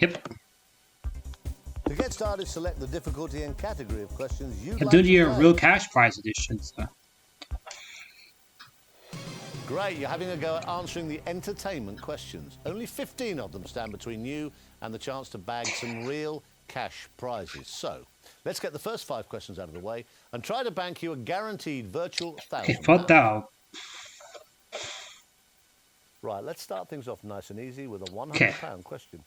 Yep. To get started, select the difficulty and category of questions you'd I like do to the play. real cash prize edition. So. Great, you're having a go at answering the entertainment questions. Only 15 of them stand between you and the chance to bag some real cash prizes. So, let's get the first 5 questions out of the way and try to bank you a guaranteed virtual £1,000. Fatal. Right, let's start things off nice and easy with a £100 question.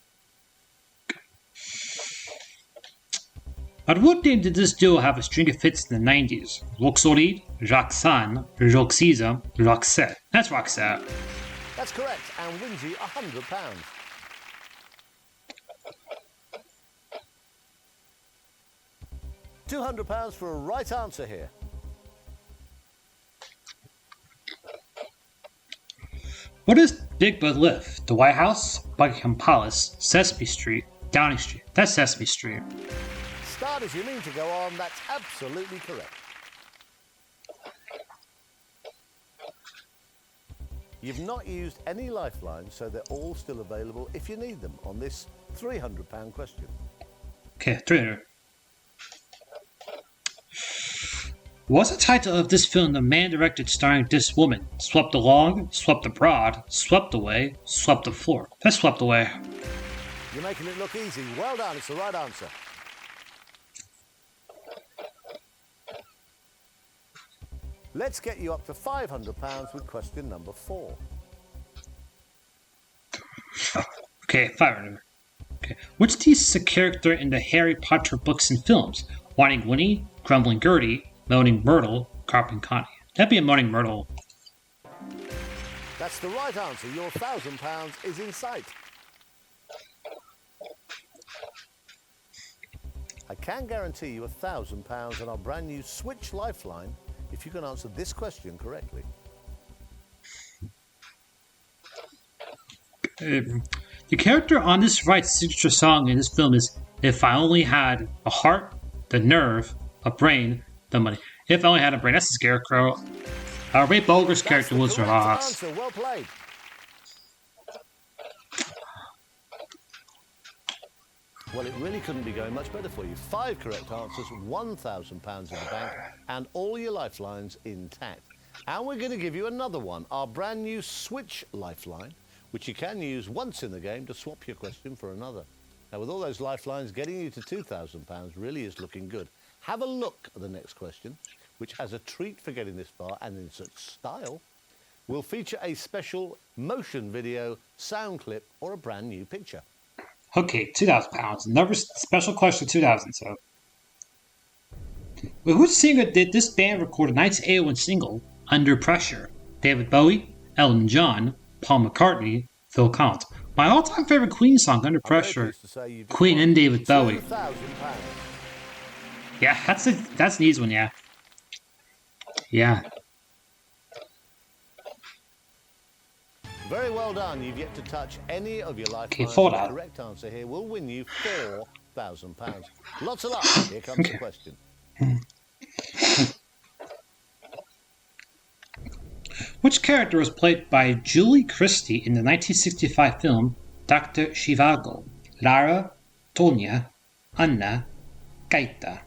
At what name did this duo have a string of hits in the 90s? Roxolid, Roxanne, Roxisa, Roxette. That's Roxette. That's correct, and wins you £100. £200 for a right answer here. What is Big Bud Lift? The White House, Buckingham Palace, Sesame Street, Downing Street. That's Sesame Street. Start as you mean to go on, that's absolutely correct. You've not used any lifelines, so they're all still available if you need them on this £300 question. Okay, 300. What's the title of this film the man directed starring this woman? Swept along, swept abroad, swept away, swept the floor. That's Swept Away. You're making it look easy. Well done, it's the right answer. Let's get you up to £500 with question number 4. Okay, 500. Okay. Which teases a character in the Harry Potter books and films? Whining Winnie, Grumbling Gertie, Moaning Myrtle, Carping Connie. That'd be a Moaning Myrtle. That's the right answer. Your £1,000 is in sight. I can guarantee you £1,000 on our brand new Switch Lifeline if you can answer this question correctly. The character on this right signature song in this film is If I Only Had a Heart, the Nerve, a Brain, the Money. If I Only Had a Brain. That's the Scarecrow. Ray Bolger's character was Ross. Well played. Well, it really couldn't be going much better for you. 5 correct answers, £1,000 in the bank, and all your lifelines intact. And we're going to give you another one, our brand new Switch Lifeline, which you can use once in the game to swap your question for another. Now, with all those lifelines, getting you to £2,000 really is looking good. Have a look at the next question, which, as a treat for getting this far and in such style, will feature a special motion video, sound clip, or a brand new picture. Okay, £2,000. Another special question, 2,000. So, well, which singer did this band record a 1981 single, Under Pressure? David Bowie, Elton John, Paul McCartney, Phil Collins. My all-time favorite Queen song, Under Pressure. Queen and David Bowie. Yeah, that's an easy one. Yeah. Yeah. Very well done. You've yet to touch any of your lifelines. Okay, Fallout. The correct answer here will win you £4,000. Lots of luck. Here comes the question. Which character was played by Julie Christie in the 1965 film Dr. Zhivago? Lara, Tonya, Anna, Kaita.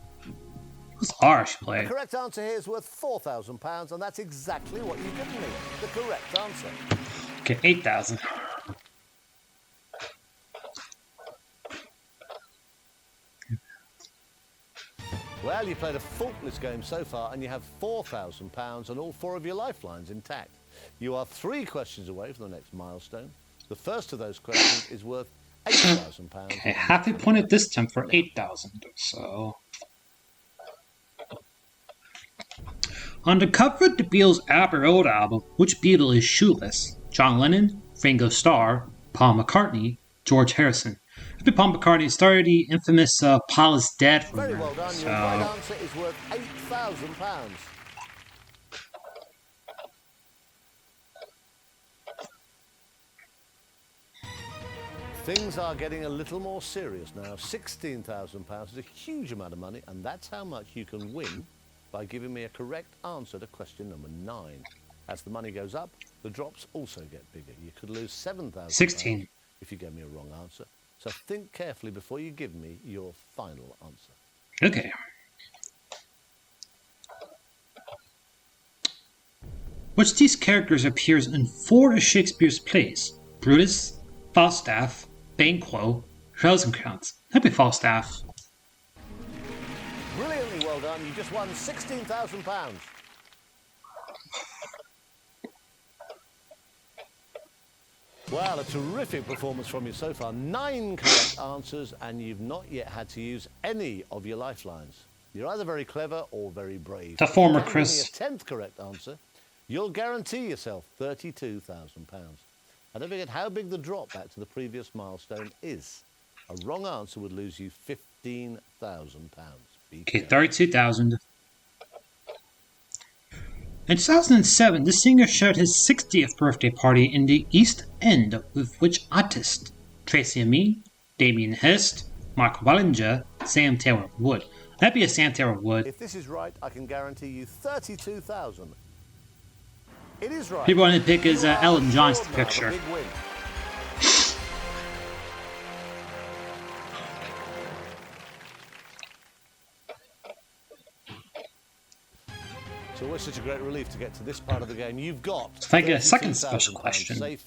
Who's R she played? The correct answer here is worth £4,000, and that's exactly what you've given me. The correct answer. Okay, 8,000. Well, you played a faultless game so far, and you have £4,000 and all 4 of your lifelines intact. You are 3 questions away from the next milestone. The first of those questions is worth £8,000. Okay, half a point at this time for 8,000. So, on the cover of the Beatles' Abbey Road album, which Beatle is shoeless? John Lennon, Ringo Starr, Paul McCartney, George Harrison. Paul McCartney started the infamous Paul is Dead from Very well done. Your right answer is worth £8,000. Things are getting a little more serious now. £16,000 is a huge amount of money, and that's how much you can win by giving me a correct answer to question number 9. As the money goes up, the drops also get bigger. You could lose £7,000 16 if you gave me a wrong answer. So think carefully before you give me your final answer. Okay. Which of these characters appears in 4 of Shakespeare's plays? Brutus, Falstaff, Banquo, Rosencrantz. That'd be Falstaff. Brilliantly well done. You just won £16,000. Well, a terrific performance from you so far. 9 correct answers, and you've not yet had to use any of your lifelines. You're either very clever or very brave. The former If you Chris. give me a 10th correct answer, you'll guarantee yourself £32,000. And don't forget how big the drop back to the previous milestone is. A wrong answer would lose you £15,000. Okay, 32,000. In 2007, the singer shared his 60th birthday party in the East End with which artist? Tracy Amin, Damien Hirst, Mark Wallinger, Sam Taylor Wood. That'd be a Sam Taylor Wood. If this is right, I can guarantee you £32,000. It is right. People want to pick is Ellen John's picture. Big win. It's always such a great relief to get to this part of the game. You've got. If I get a second special question.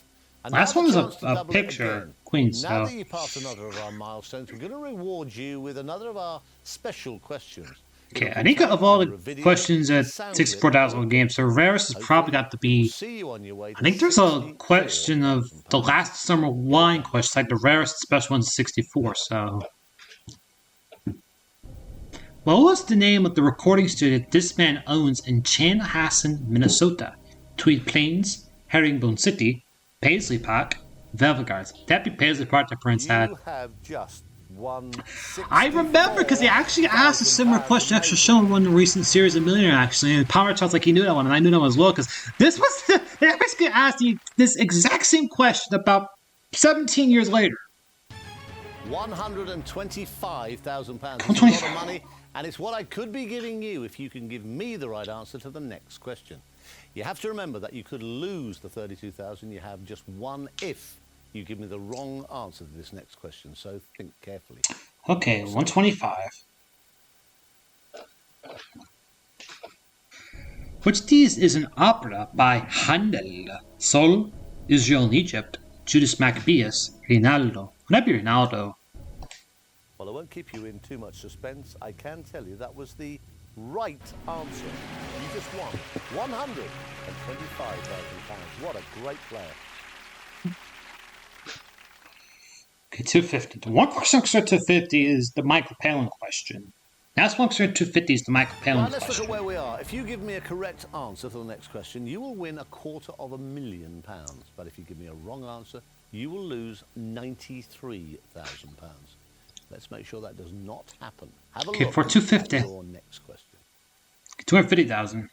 Last one was a picture, Queen. Now that you passed another of our milestones, we're going to reward you with another of our special questions. Okay, I think of all the questions at 64,000 games, the rarest has probably got to be. I think there's a question of the last summer wine question, like the rarest special one's 64. So, what was the name of the recording studio this man owns in Chanhassen, Minnesota? Tweed Plains, Herringbone City, Paisley Park, Velvet Gardens. That'd be Paisley Park that Prince had. You have just won. I remember because he actually asked a similar question, actually shown one in the recent series of Millionaire, actually, and Power Charles like he knew that one, and I knew that one as well, because this was they basically asked you this exact same question about 17 years later. £125,000 is a lot of money, and it's what I could be giving you if you can give me the right answer to the next question. You have to remember that you could lose the $32,000 you have just one if you give me the wrong answer to this next question, so think carefully. Okay, 125. Which of these is an opera by Handel? Sol, Israel in Egypt, Judas Maccabeus, Rinaldo. That'd be Rinaldo. Well, I won't keep you in too much suspense. I can tell you that was the right answer. You just won £125,000. What a great player. Okay, 250. The one question extra 250 is the Michael Palin question. That's one extra 250 is the Michael Palin Right, let's question. look at where we are. If you give me a correct answer to the next question, you will win £250,000. But if you give me a wrong answer, you will lose £93,000. Let's make sure that does not happen. Have a look for 250. at your next question. 250,000.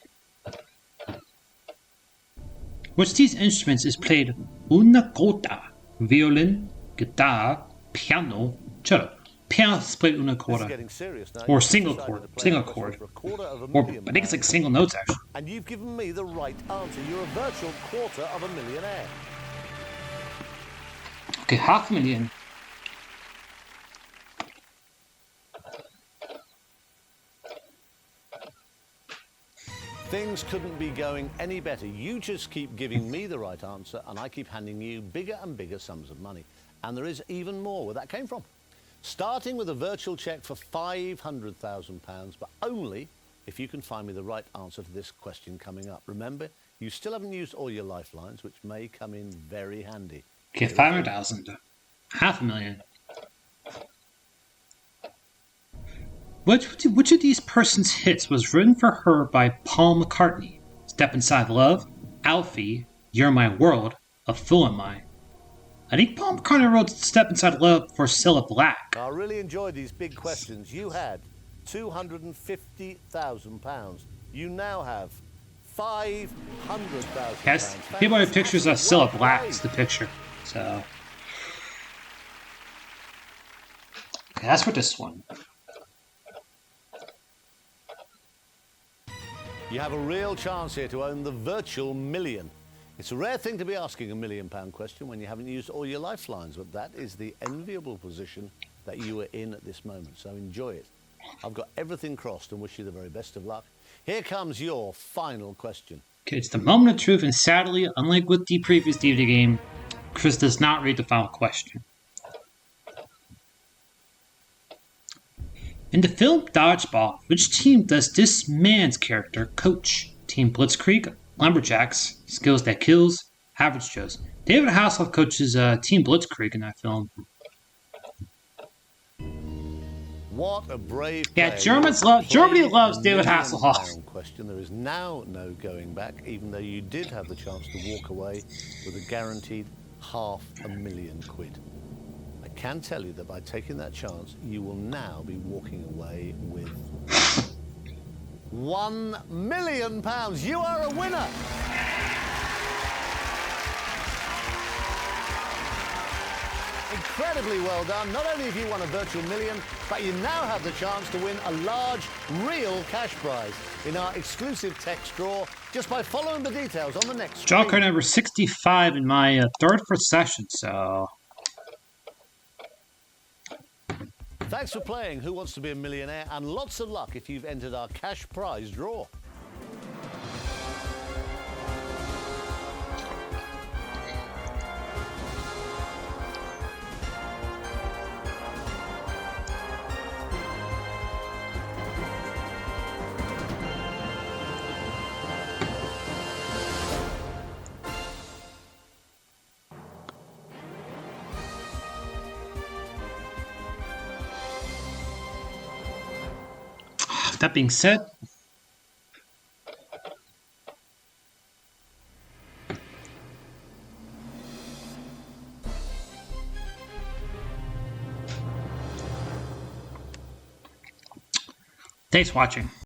Which of these instruments is played una coda? Violin, guitar, piano, cello. Piano is played una coda. Getting serious now. Or single chord. Single chord. Or I think it's like single notes actually. And you've given me the right answer. You're a virtual $250,000. Okay, $500,000. Things couldn't be going any better. You just keep giving me the right answer, and I keep handing you bigger and bigger sums of money. And there is even more where that came from. Starting with a virtual check for £500,000, but only if you can find me the right answer to this question coming up. Remember, you still haven't used all your lifelines, which may come in very handy. Okay, 500,000. $500,000. Which of these persons' hits was written for her by Paul McCartney? Step Inside Love, Alfie, You're My World, A Fool Am I? I think Paul McCartney wrote Step Inside Love for Cilla Black. I really enjoyed these big questions. You had £250,000. You now have £500,000. Yes, people have pictures of Cilla Black is the picture. So, okay, that's for this one. You have a real chance here to own the virtual million. It's a rare thing to be asking £1 million question when you haven't used all your lifelines, but that is the enviable position that you are in at this moment. So enjoy it. I've got everything crossed and wish you the very best of luck. Here comes your final question. Okay, it's the moment of truth, and sadly, unlike with the previous DVD game, Chris does not read the final question. In the film Dodgeball, which team does this man's character coach? Team Blitzkrieg, Lumberjacks, Skills That Kills, Average Joes. David Hasselhoff coaches Team Blitzkrieg in that film. What a brave Yeah, player. Germany loves David Hasselhoff. Question. There is now no going back, even though you did have the chance to walk away with a guaranteed £500,000. I can tell you that by taking that chance, you will now be walking away with £1 million. You are a winner. Incredibly well done. Not only have you won a virtual million, but you now have the chance to win a large, real cash prize in our exclusive text draw just by following the details on the next screen. Draw card number 65 in my third session, so... Thanks for playing Who Wants to Be a Millionaire, and lots of luck if you've entered our cash prize draw. That being said, thanks for watching.